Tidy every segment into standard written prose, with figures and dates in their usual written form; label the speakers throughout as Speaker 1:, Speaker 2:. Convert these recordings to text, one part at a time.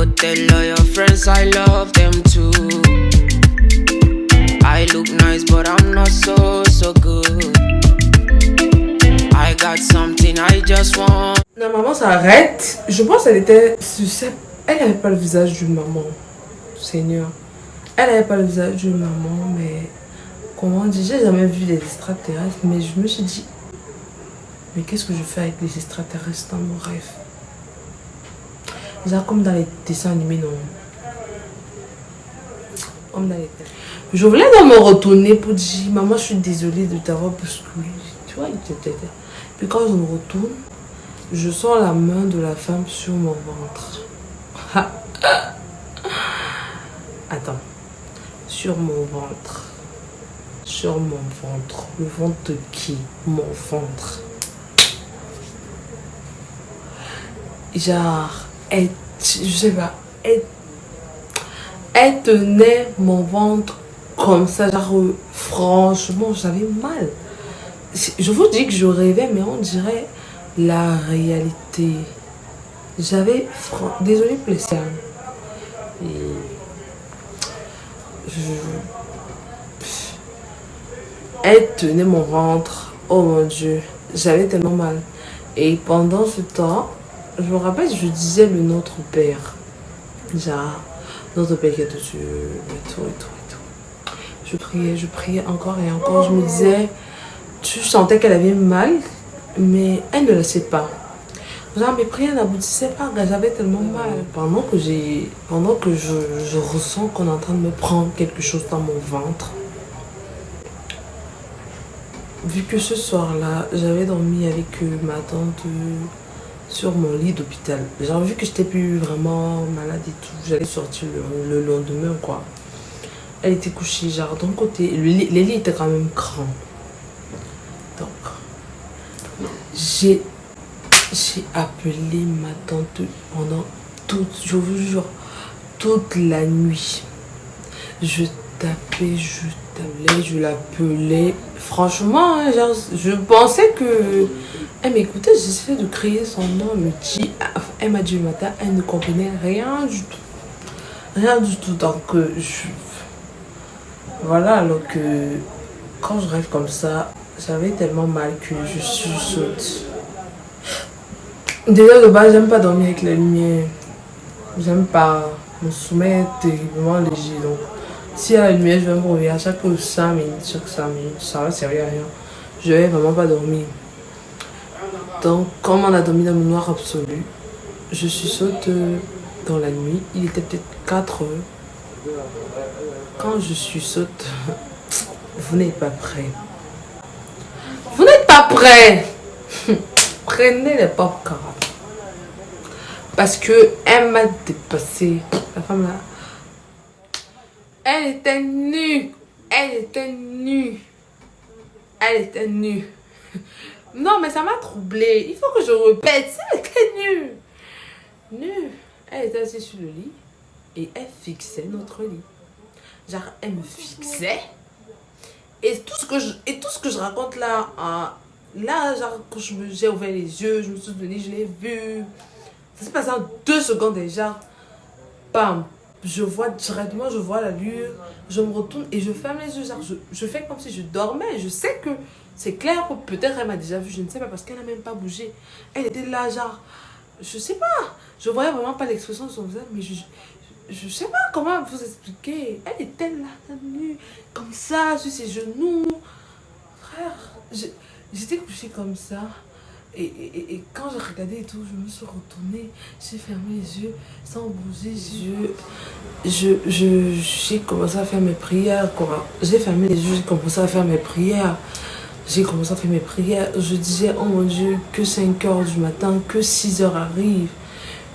Speaker 1: Go tell all your friends I love them too. I look nice but I'm not so good. I got something I just want.
Speaker 2: Non, maman s'arrête. Je pense qu'elle était... Elle n'avait pas le visage d'une maman. Seigneur. Elle n'avait pas le visage d'une maman, mais... Comment dire, j'ai jamais vu les extraterrestres, mais je me suis dit... Mais qu'est-ce que je fais avec les extraterrestres dans mon rêve? Genre comme dans les dessins animés, non? Comme dans les... Je voulais donc me retourner pour dire... Maman, je suis désolée de t'avoir bousculé. Tu vois, puis quand je me retourne, je sens la main de la femme sur mon ventre. Attends. Sur mon ventre. Sur mon ventre. Le ventre de qui? Mon ventre. Genre, je sais pas. Elle tenait mon ventre comme ça. Genre, franchement, j'avais mal. Je vous dis que je rêvais, mais on dirait la réalité. J'avais... Désolée pour les cernes. Elle tenait mon ventre. Oh mon Dieu. J'avais tellement mal. Et pendant ce temps, je me rappelle, je disais le Notre Père. Genre, Notre Père qui est au Dieu, et tout. Je priais encore et encore. Je me disais... Je sentais qu'elle avait mal, mais elle ne le sait pas. Genre, mes prières n'aboutissaient pas, j'avais tellement mal. Pendant que je ressens qu'on est en train de me prendre quelque chose dans mon ventre. Vu que ce soir-là, j'avais dormi avec ma tante sur mon lit d'hôpital. Genre, vu que j'étais plus vraiment malade et tout, j'allais sortir le lendemain, quoi. Elle était couchée, genre, d'un côté. Les lits étaient quand même grands. Donc, j'ai appelé ma tante pendant je vous jure, toute la nuit. Je tapais, je l'appelais. Franchement, hein, genre, je pensais que elle m'écoutait. J'essayais de crier son nom. Elle m'a dit le matin, elle ne comprenait rien du tout. Rien du tout. Donc, voilà, alors que quand je rêve comme ça, j'avais tellement mal que je saute. Déjà de base, j'aime pas dormir avec la lumière. J'aime pas. Mon sommeil est terriblement léger. Donc, s'il y a la lumière, je vais me réveiller à chaque 5 minutes. Ça va servir à rien. Je vais vraiment pas dormir. Donc, comme on a dormi dans le noir absolu, je suis saute dans la nuit. Il était peut-être 4 heures. Quand je suis saute, vous n'êtes pas prêts. Vous n'êtes pas prêts. Prenez les popcorn. Parce que elle m'a dépassé. La femme là. Elle était nue. Non, mais ça m'a troublée. Il faut que je répète. Elle était nue. Elle était assise sur le lit. Et elle fixait notre lit. Genre, elle me fixait. Et tout ce que je raconte là, là, genre, quand j'ai ouvert les yeux, je me suis souvenu, je l'ai vu. Ça s'est passé en 2 secondes déjà. Bam. Je vois la lueur. Je me retourne et je ferme les yeux. Genre, je fais comme si je dormais. Je sais que c'est clair que peut-être elle m'a déjà vu. Je ne sais pas parce qu'elle n'a même pas bougé. Elle était là, genre, je sais pas. Je voyais vraiment pas l'expression de son visage, mais je sais pas comment vous expliquer. Elle était là, nue, comme ça, sur ses genoux. Frère, j'étais couchée comme ça. Et quand j'ai regardé et tout, je me suis retournée. J'ai fermé les yeux sans bouger. J'ai commencé à faire mes prières, quoi. J'ai fermé les yeux, j'ai commencé à faire mes prières. Je disais, oh mon Dieu, que 5 heures du matin, que 6 heures arrivent.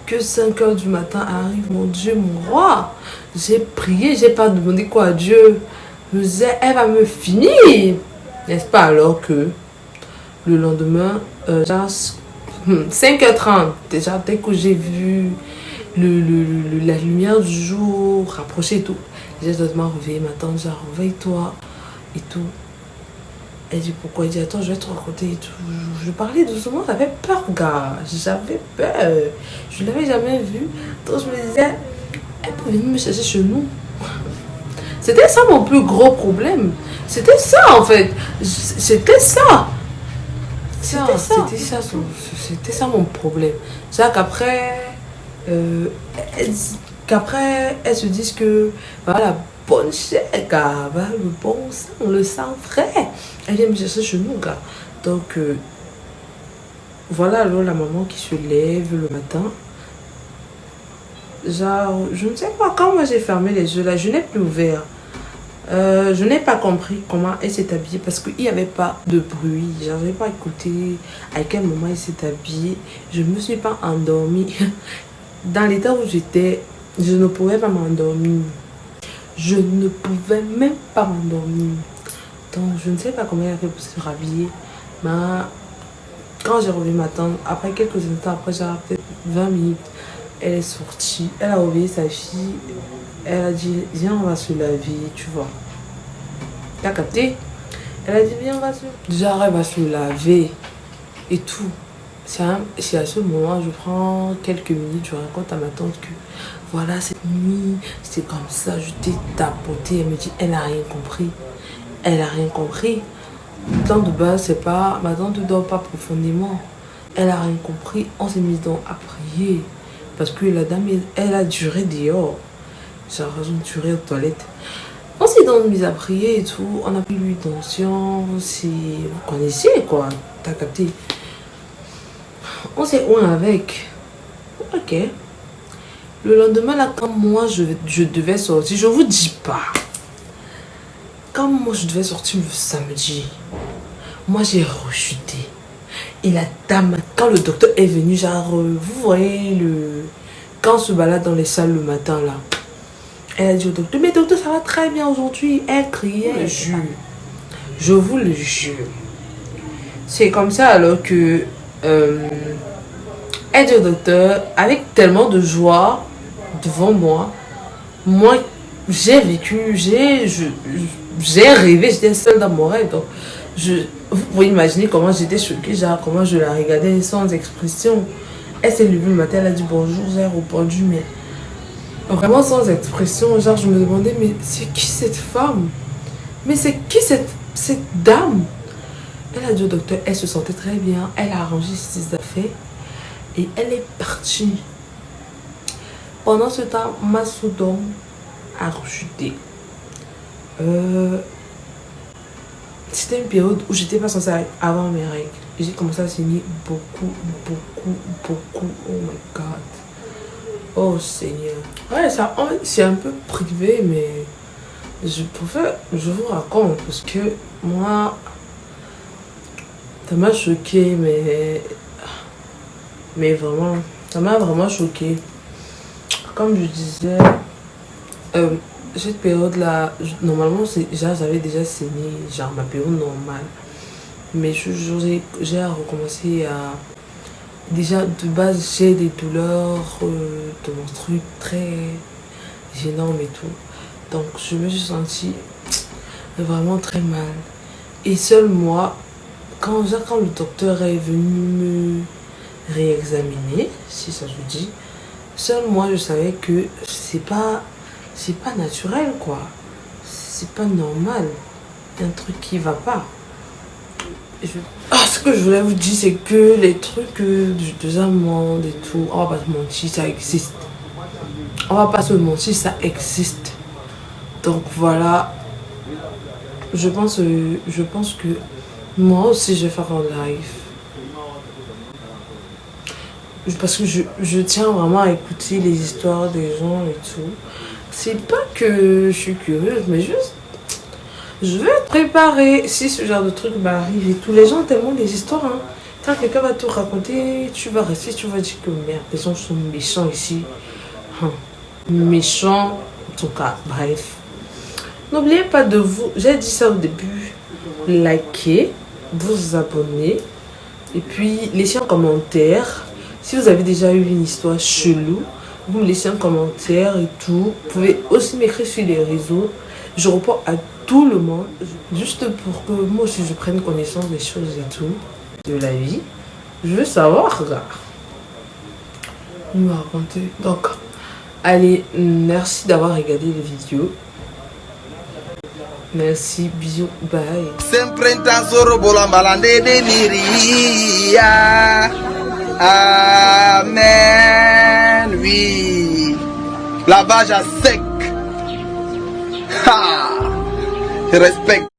Speaker 2: Que 5 heures du matin arrive, mon Dieu, mon roi. J'ai prié, j'ai pas demandé quoi à Dieu. Je me disais, elle va me finir. N'est-ce pas? Alors que le lendemain, genre 5h30, déjà, dès que j'ai vu la lumière du jour rapprocher et tout, j'ai directement réveillé ma tante, genre, réveille-toi et tout. Elle dit pourquoi? Elle dit attends, je vais te raconter et tout. Je parlais doucement, j'avais peur, gars. J'avais peur. Je ne l'avais jamais vue. Donc je me disais, elle peut venir me chercher chez nous. C'était ça mon plus gros problème. C'était ça en fait. C'était ça. C'était ça mon problème. C'est qu'après, elles se disent que voilà, bonne chair, gars, bah, le bon sang, le sang frais. Elle vient me chercher chez nous, gars. Donc, voilà alors la maman qui se lève le matin. Genre, je ne sais pas, quand moi j'ai fermé les yeux là, je n'ai plus ouvert. Je n'ai pas compris comment elle s'est habillée parce qu'il n'y avait pas de bruit. Je n'avais pas écouté à quel moment elle s'est habillée. Je ne me suis pas endormie. Dans l'état où j'étais, je ne pouvais pas m'endormir. Je ne pouvais même pas m'endormir. Donc, je ne sais pas comment elle a fait pour se rhabiller. Mais quand j'ai revu ma tante, après quelques instants, après j'ai peut-être 20 minutes, elle est sortie. Elle a réveillé sa fille. Elle a dit, viens, on va se laver, tu vois. T'as capté? Elle a dit, viens, on va se laver. Genre, elle va se laver et tout. C'est à ce moment, je prends quelques minutes, je raconte à ma tante que, voilà, cette nuit, c'est comme ça, je t'ai tapoté. Elle me dit, elle n'a rien compris. Elle n'a rien compris. Le temps de base, c'est pas, ma tante ne dort pas profondément. Elle n'a rien compris. On s'est mis donc à prier. Parce que la dame, elle a duré dehors. J'ai raison de tuer aux toilettes. On s'est donc mis à prier et tout. On a pris l'huile d'onction. Vous connaissez quoi. T'as capté. On s'est oint avec. Ok. Le lendemain là, quand moi je devais sortir, je vous dis pas. Quand moi je devais sortir le samedi, moi j'ai rechuté. Et la dame, quand le docteur est venu, genre, vous voyez quand on se balade dans les salles le matin là. Elle a dit au docteur, mais docteur, ça va très bien aujourd'hui. Elle criait. Je vous le jure. Je vous le jure. C'est comme ça alors que elle dit au docteur, avec tellement de joie devant moi, moi j'ai vécu, j'ai rêvé, j'étais seule dans mon rêve. Donc, vous pouvez imaginer comment j'étais choquée, genre comment je la regardais sans expression. Elle s'est levée le matin, elle a dit bonjour, j'ai répondu, mais vraiment sans expression. Genre, je me demandais, mais c'est qui cette femme? Mais c'est qui cette dame? Elle a dit au docteur, elle se sentait très bien. Elle a arrangé ses affaires et elle est partie. Pendant ce temps, ma Soudon a rechuté. C'était une période où j'étais pas censée avoir mes règles. Et j'ai commencé à saigner beaucoup. Oh my God. Oh Seigneur. Ouais, ça, c'est un peu privé, mais je vous raconte parce que moi, ça m'a choqué, mais vraiment, ça m'a vraiment choqué. Comme je disais, cette période-là, normalement, j'avais déjà saigné, genre ma période normale. Mais j'ai recommencé à... Déjà, de base, j'ai des douleurs de menstrues très gênantes et tout. Donc, je me suis sentie vraiment très mal. Et seul moi, quand le docteur est venu me réexaminer, si ça se dit, seul moi, je savais que c'est pas naturel, quoi. C'est pas normal. Il y a un truc qui va pas. Ce que je voulais vous dire, c'est que les trucs du deuxième monde et tout, on va pas se mentir, ça existe. On va pas se mentir, ça existe. Donc voilà. Je pense que moi aussi, je vais faire un live. Parce que je tiens vraiment à écouter les histoires des gens et tout. C'est pas que je suis curieuse, mais juste... Je vais être préparée si ce genre de truc m'arrive et tout. Les gens ont tellement des histoires. Hein. Quand quelqu'un va te raconter, tu vas rester, tu vas dire que merde, les gens sont méchants ici. Méchants, en tout cas, bref. N'oubliez pas de vous, j'ai dit ça au début, likez, vous abonner et puis laissez un commentaire. Si vous avez déjà eu une histoire chelou, vous me laissez un commentaire et tout. Vous pouvez aussi m'écrire sur les réseaux. Je réponds à tout le monde, juste pour que moi aussi je prenne connaissance des choses et tout, de la vie. Je veux savoir, là. Il m'a raconté. Donc, allez, merci d'avoir regardé les vidéos. Merci, bisous, bye.
Speaker 3: Sempre intanzoro bola malande de miria. Amen, oui. Lavage à sec. Ha! Respect.